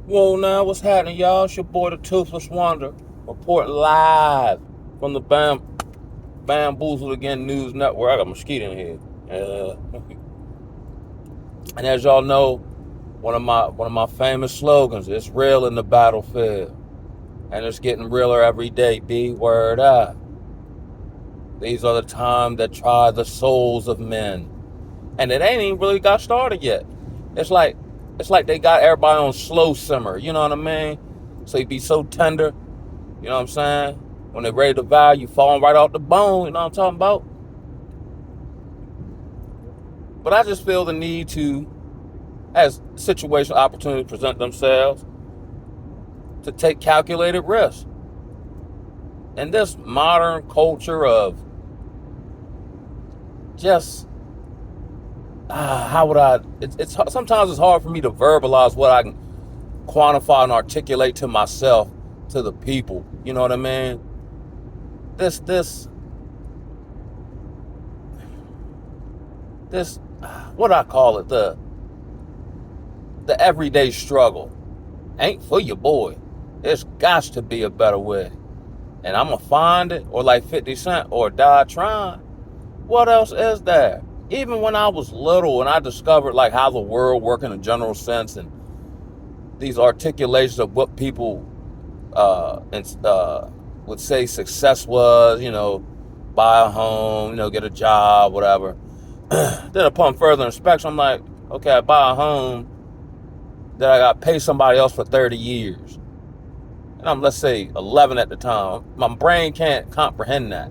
Whoa, now what's happening, y'all? It's your boy, the Toothless Wonder, reporting live from the Bamboozled Again News Network. I got a mosquito in here, and as y'all know, one of my famous slogans: "It's real in the battlefield, and it's getting realer every day." Be word up. These are the times that try the souls of men, and it ain't even really got started yet. It's like it's like they got everybody on slow simmer. You know what I mean? So you be so tender. You know what I'm saying? When they're ready to vow, you falling right off the bone. You know what I'm talking about? But I just feel the need to, as situational opportunities present themselves, to take calculated risks. In this modern culture of just, how would I, it's sometimes it's hard for me to verbalize what I can quantify and articulate to myself, to the people. You know what I mean? This, this, what do I call it? The everyday struggle ain't for your boy. There's got to be a better way. And I'm going to find it, or like 50 Cent, or die trying. What else is there? Even when I was little and I discovered like how the world worked in a general sense, and these articulations of what people would say success was, buy a home, get a job, whatever. Then upon further inspection, I'm like, okay, I buy a home that I got to pay somebody else for 30 years. And I'm, let's say, 11 at the time. My brain can't comprehend that.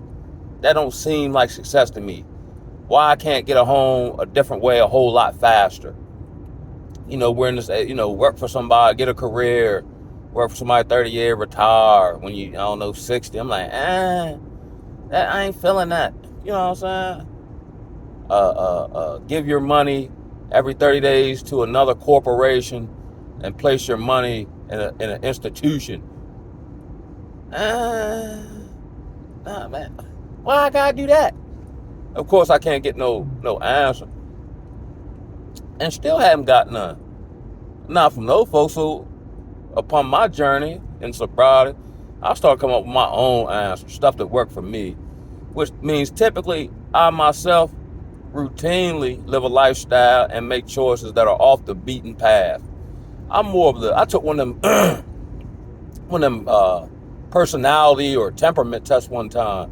That don't seem like success to me. Why I can't get a home a different way a whole lot faster? We're in this, work for somebody, get a career, work for somebody 30 years, retire when you, I don't know, 60. I'm like, that I ain't feeling that. You know what I'm saying? Give your money every 30 days to another corporation and place your money in an institution. Nah, man. Why I gotta do that? Of course, I can't get no answer, and still haven't got none. Not from those folks. So, upon my journey in sobriety, I started coming up with my own answers, stuff that worked for me, which means typically I myself routinely live a lifestyle and make choices that are off the beaten path. I took one of them personality or temperament tests one time,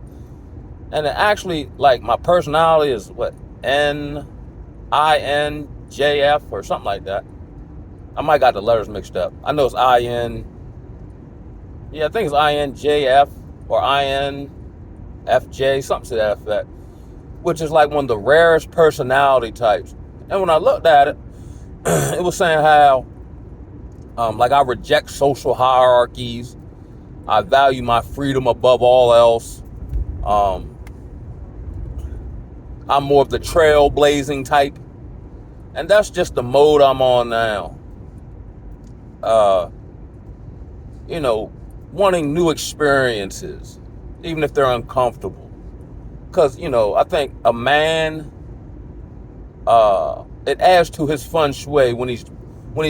and it actually, like, my personality is what, NINJF or something like that. I might got the letters mixed up. I know it's IN. Yeah, I think it's INJF or INFJ, something to that effect, which is like one of the rarest personality types. And when I looked at it, it was saying how, like, I reject social hierarchies. I value my freedom above all else. I'm more of the trailblazing type. And that's just the mode I'm on now. Wanting new experiences, even if they're uncomfortable. Because, I think a man, it adds to his feng shui when he's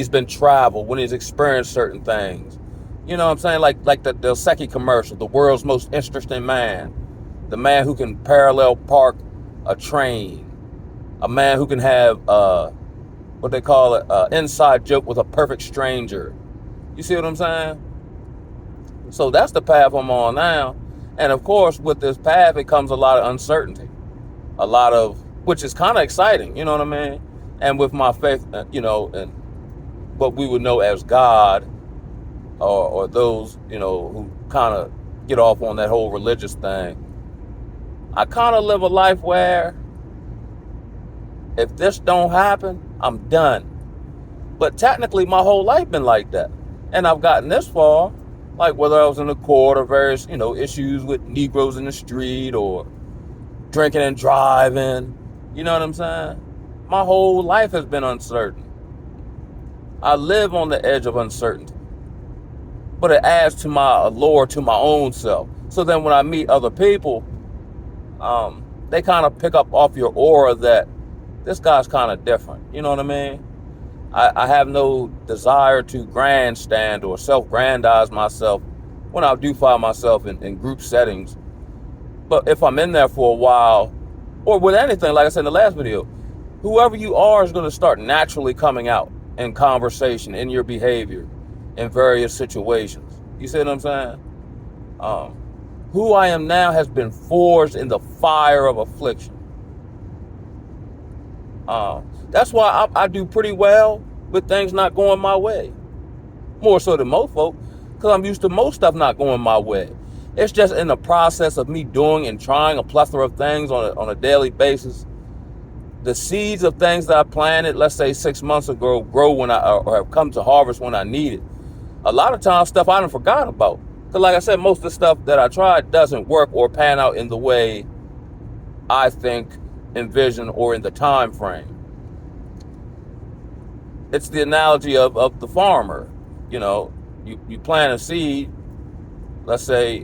been traveled, when he's experienced certain things. You know what I'm saying? Like the Dos Equis commercial, the world's most interesting man. The man who can parallel park a train. A man who can have what they call it, inside joke with a perfect stranger. You see what I'm saying? So that's the path I'm on now. And of course, with this path, it comes a lot of uncertainty. Which is kind of exciting, you know what I mean? And with my faith, and what we would know as God, or those, who kind of get off on that whole religious thing, I kind of live a life where if this don't happen, I'm done. But technically, my whole life been like that. And I've gotten this far, like whether I was in the court or various, issues with Negroes in the street or drinking and driving. You know what I'm saying? My whole life has been uncertain. I live on the edge of uncertainty. But it adds to my allure to my own self. So then when I meet other people, they kind of pick up off your aura that this guy's kind of different. You know what I mean? I have no desire to grandstand or self-grandize myself when I do find myself in group settings. But if I'm in there for a while, or with anything, like I said in the last video, whoever you are is going to start naturally coming out in conversation, in your behavior, in various situations. You see what I'm saying? Um, who I am now has been forged in the fire of affliction. That's why I do pretty well with things not going my way. More so than most folk, because I'm used to most stuff not going my way. It's just in the process of me doing and trying a plethora of things on a daily basis. The seeds of things that I planted, let's say 6 months ago, grow when or have come to harvest when I need it. A lot of times stuff I done forgot about. Because like I said, most of the stuff that I tried doesn't work or pan out in the way I think, envision, or in the time frame. It's the analogy of the farmer. You know, you plant a seed, let's say,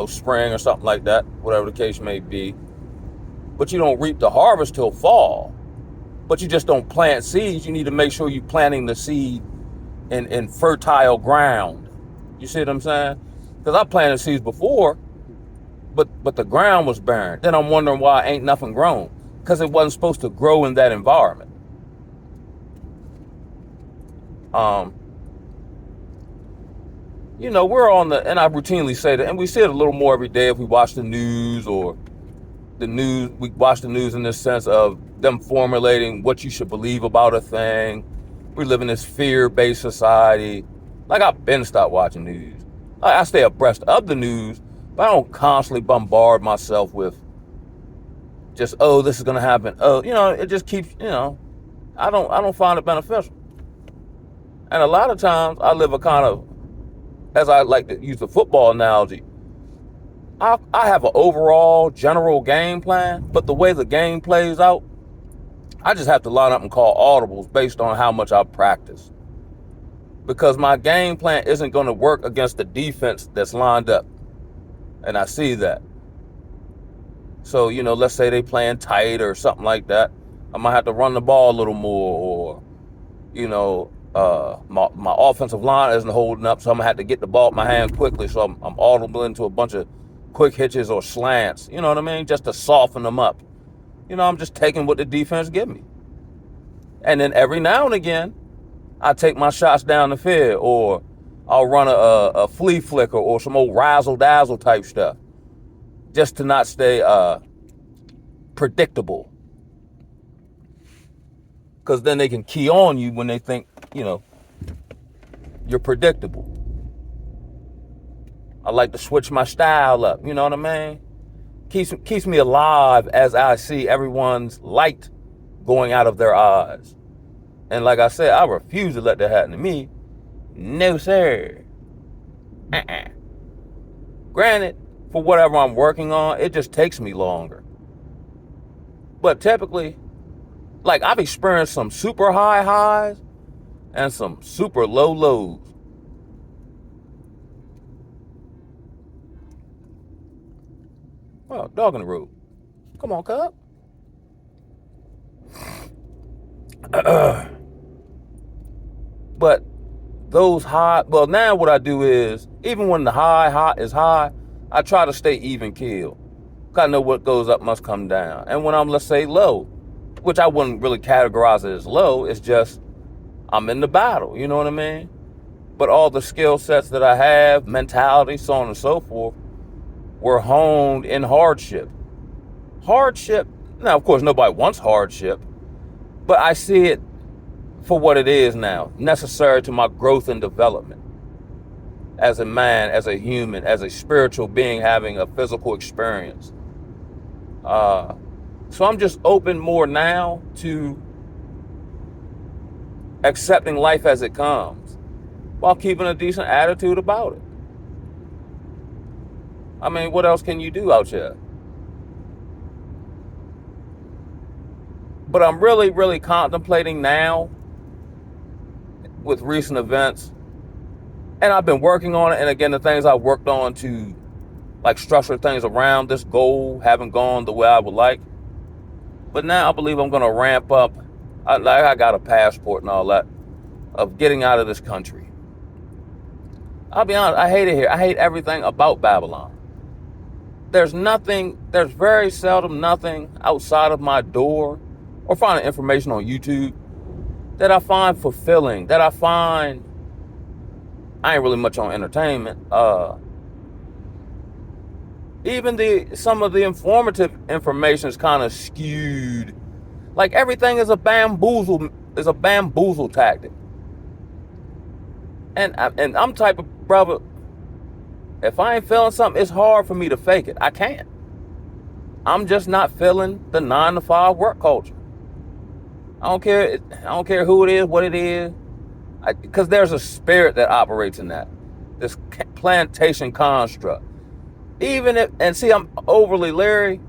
spring or something like that, whatever the case may be. But you don't reap the harvest till fall. But you just don't plant seeds. You need to make sure you're planting the seed in fertile ground. You see what I'm saying? Because I planted seeds before, but the ground was barren. Then I'm wondering why ain't nothing grown. Because it wasn't supposed to grow in that environment. We're on and I routinely say that, and we see it a little more every day if we watch the news or we watch the news in this sense of them formulating what you should believe about a thing. We live in this fear-based society. Like, I've been stopped watching news. I stay abreast of the news, but I don't constantly bombard myself with just, oh, this is going to happen. Oh, it just keeps, I don't find it beneficial. And a lot of times I live a kind of, as I like to use the football analogy, I have an overall general game plan, but the way the game plays out, I just have to line up and call audibles based on how much I practice. Because my game plan isn't going to work against the defense that's lined up. And I see that. So, let's say they playing tight or something like that. I might have to run the ball a little more, or, my offensive line isn't holding up, so I'm going to have to get the ball in my hand quickly, so I'm audible into a bunch of quick hitches or slants, you know what I mean? Just to soften them up. I'm just taking what the defense give me. And then every now and again, I take my shots down the field, or I'll run a flea flicker or some old razzle-dazzle type stuff, just to not stay predictable. Because then they can key on you when they think, you're predictable. I like to switch my style up, you know what I mean? Keeps me alive as I see everyone's light going out of their eyes. And like I said, I refuse to let that happen to me. No, sir. Granted, for whatever I'm working on, it just takes me longer. But typically, like, I've experienced some super high highs and some super low lows. Well, dog in the road. Come on, cub. But those high, well, now what I do is, even when the high is high, I try to stay even keel. Cause I know what goes up must come down. And when I'm, let's say, low, which I wouldn't really categorize it as low, it's just, I'm in the battle, you know what I mean? But all the skill sets that I have, mentality, so on and so forth, were honed in hardship. Hardship, now of course nobody wants hardship, but I see it for what it is now, necessary to my growth and development as a man, as a human, as a spiritual being having a physical experience. So I'm just open more now to accepting life as it comes while keeping a decent attitude about it. I mean, what else can you do out here? But I'm really, really contemplating now with recent events, and I've been working on it. And again, the things I've worked on to like structure things around this goal haven't gone the way I would like. But now I believe I'm going to ramp up I got a passport and all that of getting out of this country. I'll be honest, I hate it here. I hate everything about Babylon. There's very seldom nothing outside of my door or finding information on YouTube that I find fulfilling, that I ain't really much on entertainment. Even some of the informative information is kind of skewed. Like everything is a bamboozle tactic. And I'm type of brother, if I ain't feeling something, it's hard for me to fake it. I can't. I'm just not feeling the 9-to-5 work culture. I don't care who it is, what it is, because there's a spirit that operates in that. This plantation construct. I'm overly leery.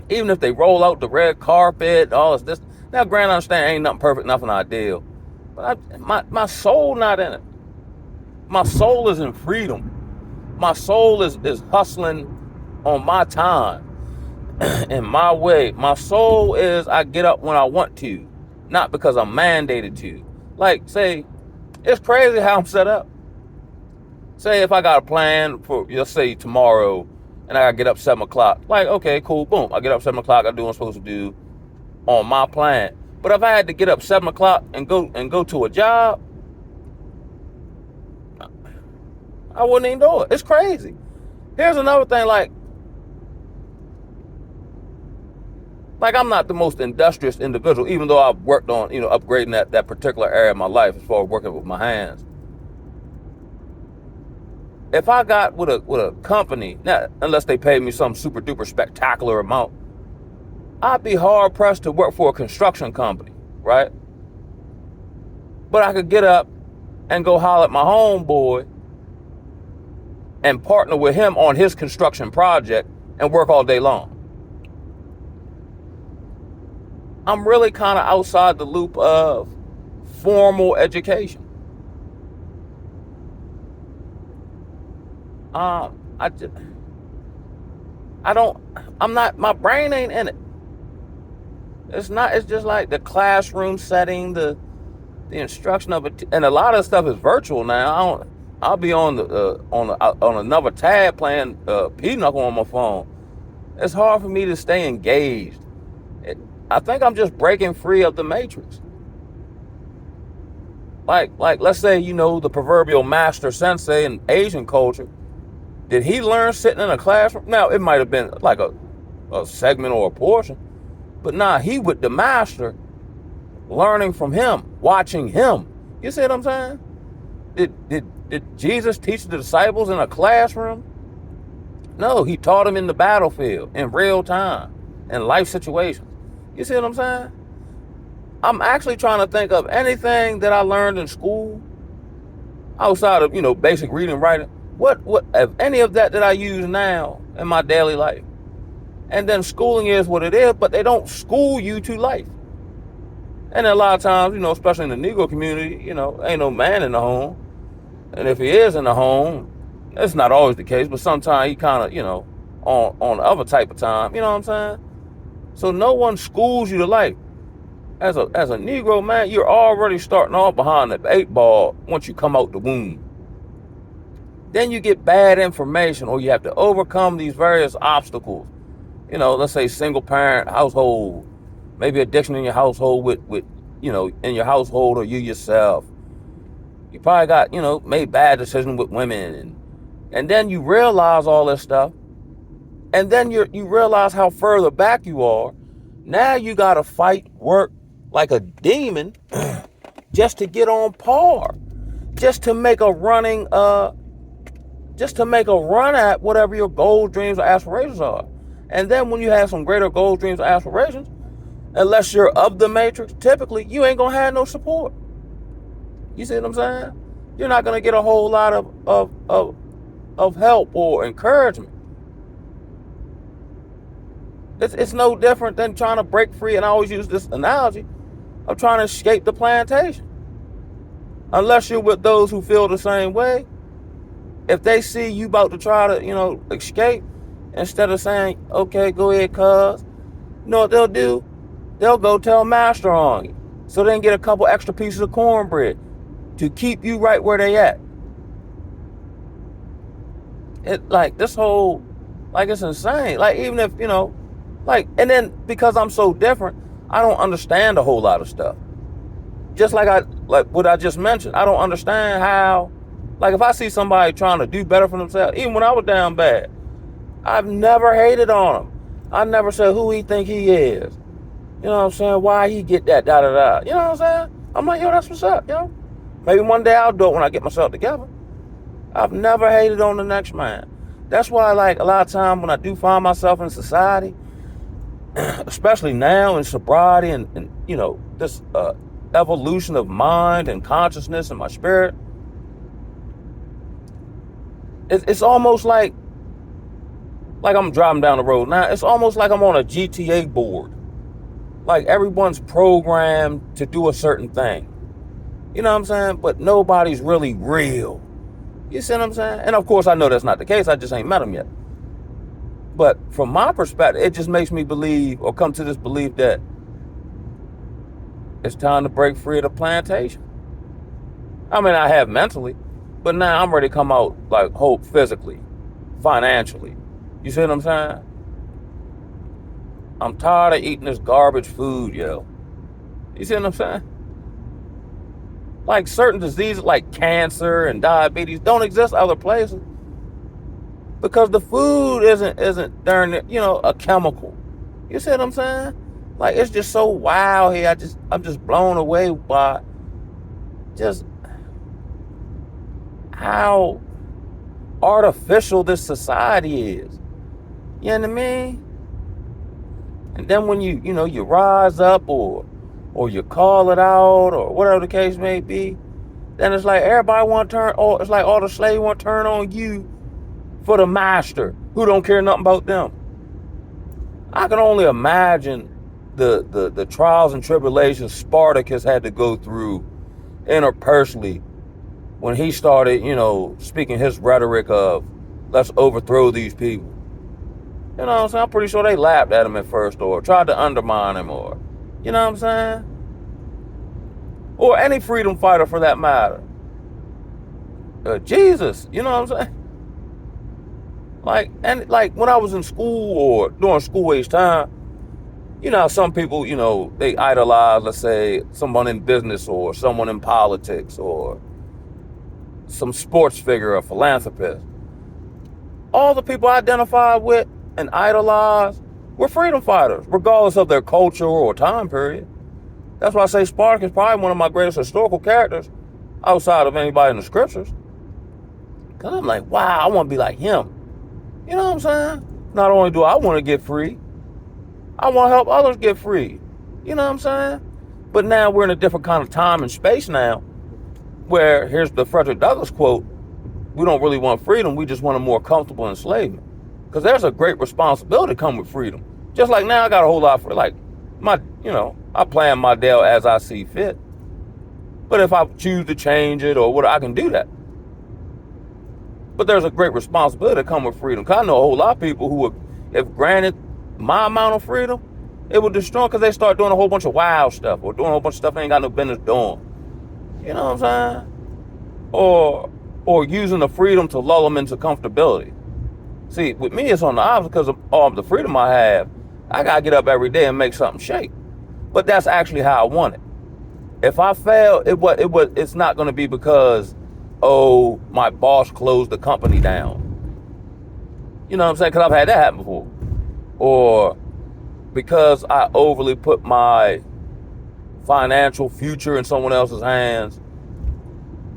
Even if they roll out the red carpet, all this. Now, granted, I understand ain't nothing perfect, nothing ideal, but my soul not in it. My soul is in freedom. My soul is hustling on my time, in my way. My soul is I get up when I want to, not because I'm mandated to. Like, say, it's crazy how I'm set up. Say if I got a plan for, let's say, tomorrow, and I gotta get up 7 o'clock. Like, okay, cool, boom. I get up 7 o'clock, I do what I'm supposed to do on my plan. But if I had to get up 7 o'clock and go to a job, I wouldn't even do it. It's crazy. Here's another thing, like I'm not the most industrious individual, even though I've worked on, upgrading that particular area of my life as far as working with my hands. If I got with a company, now, unless they paid me some super duper spectacular amount, I'd be hard pressed to work for a construction company, right? But I could get up and go holler at my homeboy and partner with him on his construction project and work all day long. I'm really kind of outside the loop of formal education. My brain ain't in it. It's just like the classroom setting, the instruction of it, and a lot of stuff is virtual now. I'll be on another tab playing Pinochle on my phone. It's hard for me to stay engaged. I think I'm just breaking free of the matrix. Like let's say, the proverbial master sensei in Asian culture. Did he learn sitting in a classroom? Now, it might have been like a segment or a portion, but he with the master, learning from him, watching him. You see what I'm saying? Did Jesus teach the disciples in a classroom? No, he taught them in the battlefield, in real time, in life situations. You see what I'm saying? I'm actually trying to think of anything that I learned in school outside of, basic reading and writing. What of any of that I use now in my daily life? And then schooling is what it is, but they don't school you to life. And a lot of times, especially in the Negro community, ain't no man in the home. And if he is in the home, that's not always the case, but sometimes he kind of, on the other type of time, you know what I'm saying? So no one schools you to life. As a Negro man, you're already starting off behind the 8 ball once you come out the womb. Then you get bad information, or you have to overcome these various obstacles. Let's say single parent household, maybe addiction in your household with in your household or you yourself. You probably got, made bad decisions with women. And then you realize all this stuff. And then you realize how further back you are. Now you got to fight, work like a demon just to get on par. Just to make a run at whatever your goals, dreams, or aspirations are. And then when you have some greater goals, dreams, or aspirations, unless you're of the matrix, typically you ain't gonna have no support. You see what I'm saying? You're not gonna get a whole lot of help or encouragement. It's no different than trying to break free, and I always use this analogy of trying to escape the plantation. Unless you're with those who feel the same way, if they see you about to try to, escape, instead of saying, okay, go ahead, cuz, you know what they'll do? They'll go tell master on you. so they can get a couple extra pieces of cornbread to keep you right where they at. It like this whole, like it's insane. Like even if, like, and then because I'm so different, I don't understand a whole lot of stuff. Just like what I just mentioned, I don't understand how, like if I see somebody trying to do better for themselves, even when I was down bad, I've never hated on him. I never said who he think he is. You know what I'm saying? Why he get that, da-da-da. You know what I'm saying? I'm like, yo, that's what's up, yo. Maybe one day I'll do it when I get myself together. I've never hated on the next man. That's why, like, a lot of times when I do find myself in society, especially now in sobriety and this evolution of mind and consciousness and my spirit, it's almost like I'm driving down the road now. It's almost like I'm on a GTA board. Like everyone's programmed to do a certain thing. You know what I'm saying? But nobody's really real. You see what I'm saying? And of course I know that's not the case. I just ain't met them yet. But from my perspective, it just makes me believe or come to this belief that it's time to break free of the plantation. I mean, I have mentally, but now I'm ready to come out like whole physically, financially. You see what I'm saying? I'm tired of eating this garbage food, yo. You see what I'm saying? Like certain diseases like cancer and diabetes don't exist other places because the food isn't darn a chemical. You see what I'm saying? Like it's just so wild here. I'm just blown away by just how artificial this society is. You know what I mean? And then when you rise up or you call it out or whatever the case may be, then it's like everybody want to turn, or it's like all the slaves want to turn on you for the master who don't care nothing about them. I can only imagine the trials and tribulations Spartacus had to go through interpersonally when he started, speaking his rhetoric of let's overthrow these people. You know what I'm saying? I'm pretty sure they laughed at him at first or tried to undermine him or, you know what I'm saying? Or any freedom fighter for that matter. Jesus, you know what I'm saying? Like when I was in school or during school age time, some people, they idolize, let's say, someone in business or someone in politics or some sports figure or philanthropist. All the people I identified with and idolize were freedom fighters, regardless of their culture or time period. That's why I say Spartacus is probably one of my greatest historical characters outside of anybody in the scriptures. Because I'm like, wow, I want to be like him. You know what I'm saying? Not only do I want to get free, I want to help others get free. You know what I'm saying? But now we're in a different kind of time and space now, where here's the Frederick Douglass quote, we don't really want freedom, we just want a more comfortable enslavement. Because there's a great responsibility come with freedom. Just like now I got a whole lot for like I plan my day as I see fit. But if I choose to change it or what, I can do that. But there's a great responsibility to come with freedom. Because I know a whole lot of people who, if granted my amount of freedom, it would destroy them because they start doing a whole bunch of wild stuff or doing a whole bunch of stuff they ain't got no business doing. You know what I'm saying? Or using the freedom to lull them into comfortability. See, with me, it's on the opposite because of all the freedom I have. I got to get up every day and make something shake. But that's actually how I want it. If I fail, it's not going to be because, my boss closed the company down. You know what I'm saying? Because I've had that happen before. Or because I overly put my financial future in someone else's hands,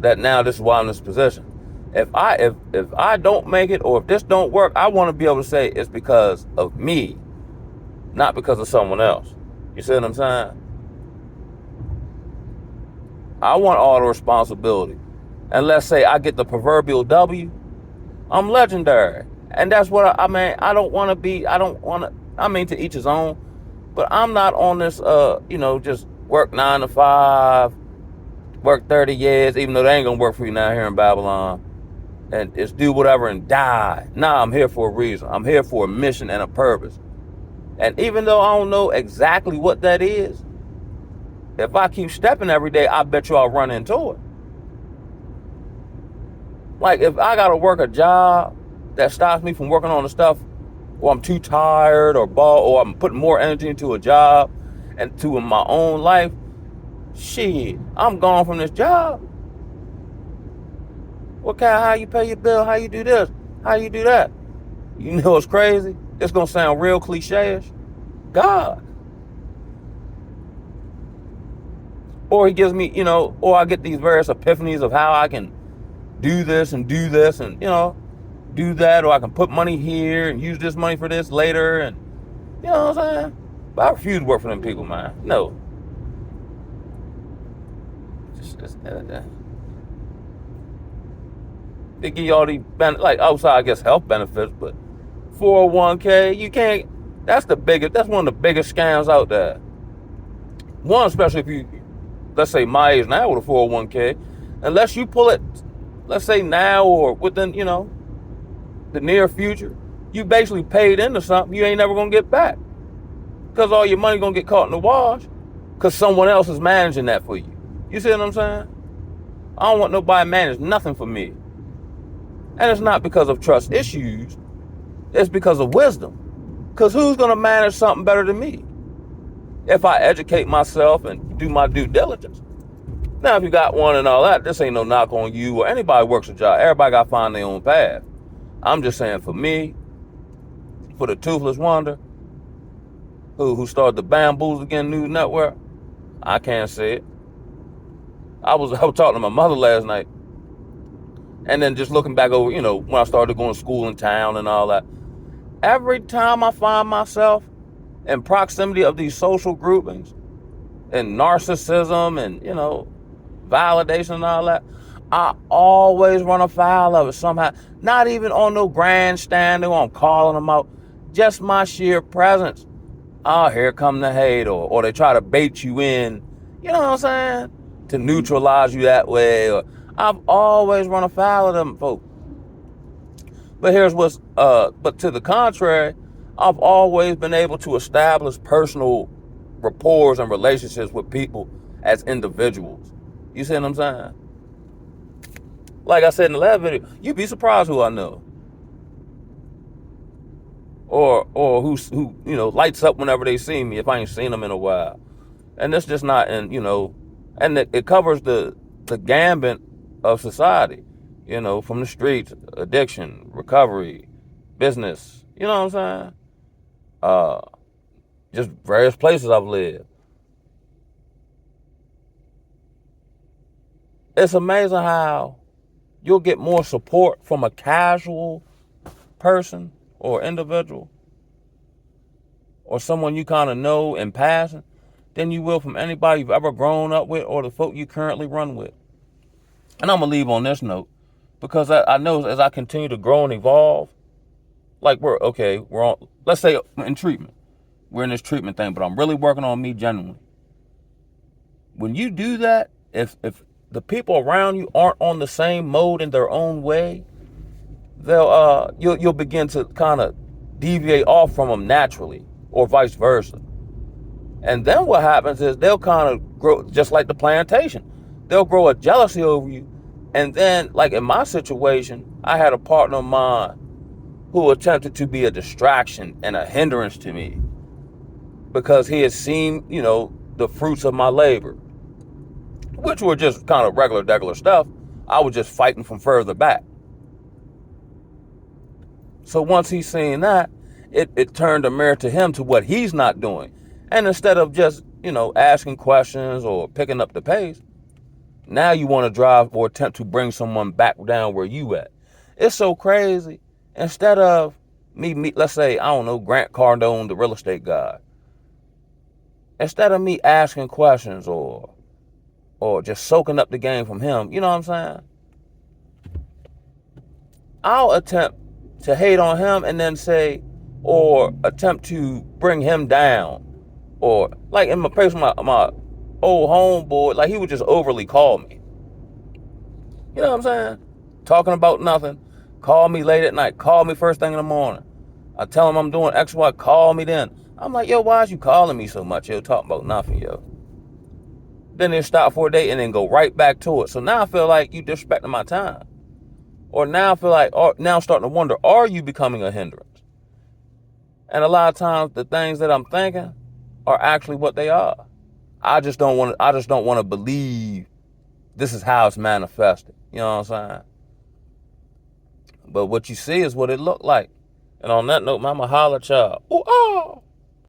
that now this is why I'm in this position. If I don't make it or if this don't work, I want to be able to say it's because of me, not because of someone else. You see what I'm saying? I want all the responsibility. And let's say I get the proverbial W, I'm legendary. And that's what I mean. I don't want to, to each his own, but I'm not on this, just work 9 to 5, work 30 years, even though they ain't going to work for you now here in Babylon. And just do whatever and die. Nah, I'm here for a reason. I'm here for a mission and a purpose. And even though I don't know exactly what that is, if I keep stepping every day, I bet you I'll run into it. Like if I gotta work a job that stops me from working on the stuff, or I'm too tired or bored, or I'm putting more energy into a job and to my own life, shit, I'm gone from this job. What kind? How you pay your bill? How you do this? How you do that? You know what's crazy? It's gonna sound real cliche-ish. God. Or he gives me, or I get these various epiphanies of how I can do this and do that, or I can put money here and use this money for this later, and you know what I'm saying? But I refuse to work for them people, man. No. They give you all these, like outside, I guess, health benefits, but 401k, you can't, that's one of the biggest scams out there. One, especially if you, let's say my age now with a 401k, unless you pull it, let's say now or within, the near future, you basically paid into something you ain't never gonna get back. Because all your money gonna get caught in the wash because someone else is managing that for you. You see what I'm saying? I don't want nobody manage nothing for me. And it's not because of trust issues, it's because of wisdom. Because who's gonna manage something better than me? If I educate myself and do my due diligence. Now, if you got one and all that, this ain't no knock on you or anybody who works a job. Everybody got to find their own path. I'm just saying for me, for the Toothless Wonder, who started the Bamboozled Again News Network, I can't say it. I was talking to my mother last night, and then just looking back over, when I started going to school in town and all that. Every time I find myself in proximity of these social groupings and narcissism and, validation and all that, I always run afoul of it somehow. Not even on no grandstanding or I'm calling them out. Just my sheer presence. Oh, here come the hate, or they try to bait you in, you know what I'm saying? To neutralize you that way. Or I've always run afoul of them folks. But but to the contrary, I've always been able to establish personal rapport and relationships with people as individuals. You see what I'm saying? Like I said in the last video, you'd be surprised who I know. Or who lights up whenever they see me if I ain't seen them in a while. And it's just not and it covers the gambit of society, from the streets, addiction, recovery, business, you know what I'm saying? Just various places I've lived. It's amazing how you'll get more support from a casual person or individual or someone you kind of know in passing than you will from anybody you've ever grown up with or the folk you currently run with. And I'm going to leave on this note because I know as I continue to grow and evolve, like we're on, let's say in treatment. We're in this treatment thing, but I'm really working on me genuinely. When you do that, if the people around you aren't on the same mode in their own way, you'll begin to kind of deviate off from them naturally, or vice versa. And then what happens is they'll kind of grow, just like the plantation. They'll grow a jealousy over you. And then, like in my situation, I had a partner of mine who attempted to be a distraction and a hindrance to me because he had seen, the fruits of my labor, which were just kind of regular stuff. I was just fighting from further back. So once he's seen that, it turned a mirror to him to what he's not doing. And instead of just, asking questions or picking up the pace, now you want to drive or attempt to bring someone back down where you at. It's so crazy. Instead of me, let's say, I don't know, Grant Cardone, the real estate guy. Instead of me asking questions or just soaking up the game from him, you know what I'm saying? I'll attempt to hate on him and then say, or attempt to bring him down. Or like in my place, my old homeboy, like he would just overly call me. You know what I'm saying? Talking about nothing. Call me late at night. Call me first thing in the morning. I tell him I'm doing X, Y, call me then. I'm like, yo, why is you calling me so much? Yo, talking about nothing, yo. Then they stop for a day and then go right back to it. So now I feel like you disrespecting my time. Or now I feel like, or now I'm starting to wonder, are you becoming a hindrance? And a lot of times the things that I'm thinking are actually what they are. I just don't want to believe this is how it's manifested. You know what I'm saying? But what you see is what it looked like. And on that note, mama, holla at y'all. Ooh, ah.